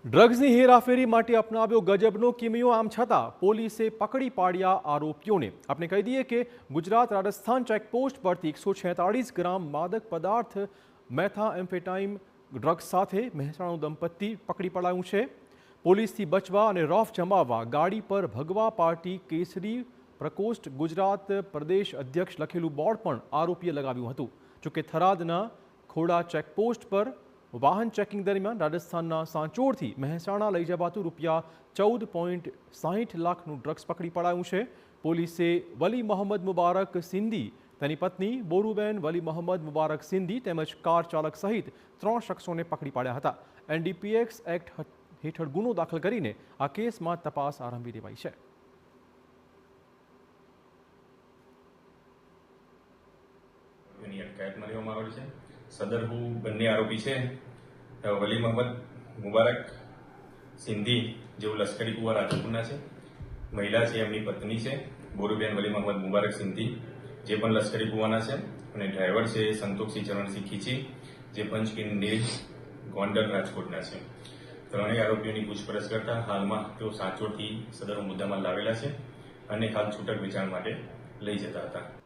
ડ્રગ્સની હેરાફેરી માટે અપનાવ્યો ગજબનો કિમિયો, આમ છતાં પોલીસે પકડી પાડ્યા આરોપીઓને। આપણે કહી દઈએ કે ગુજરાત રાજસ્થાન ચેકપોસ્ટ પરથી 146 ગ્રામ માદક પદાર્થ મેથાએમ્ફેટાઇન ડ્રગ્સ સાથે મહેસાણાનું દંપતી પકડી પડાયું છે। પોલીસથી બચવા અને રોફ જમાવવા ગાડી પર ભગવા પાર્ટી કેસરી પ્રકોષ્ઠ ગુજરાત પ્રદેશ અધ્યક્ષ લખેલું બોર્ડ પણ આરોપીએ લગાવ્યું હતું। જોકે થરાદના ખોડા ચેકપોસ્ટ પર વાહન ચેકિંગ દરમિયાન રાજસ્થાનના સાંચોરથી મહેસાણા લઈ જવાતું ₹14.60 લાખનું ડ્રગ્સ પકડી પડાયું છે। પોલીસે વલી મોહમ્મદ મુબારક સિંધી, તેની પત્ની બોરુબેન વલી મોહમ્મદ મુબારક સિંધી તેમજ કાર ચાલક સહિત 3 શખ્સોને પકડી પાડ્યા હતા। NDPS એક્ટ હેઠળ ગુનો દાખલ કરીને આ કેસમાં તપાસ આરંભી દેવાઈ છે। સદરહુ બંને આરોપી છે વલી મોહમ્મદ મુબારક સિંધી, જેઓ લશ્કરી કુવા રાજપુરના છે। મહિલા છે, એમની પત્ની છે બોરુબેન વલી મોહમ્મદ મુબારક સિંધી, જે પણ લશ્કરી કુવાના છે। અને ડ્રાઈવર છે સંતોષસિંહ ચરણસિંહ ખીચી, જે પંચકિન નીલ ગોંડલ રાજકોટના છે। ત્રણેય આરોપીઓની પૂછપરછ કરતા હાલમાં તેઓ સાંચોરથી સદરનો મુદ્દામાલ લાવેલા છે અને હાલ છૂટક વેચાણ માટે લઈ જતા હતા।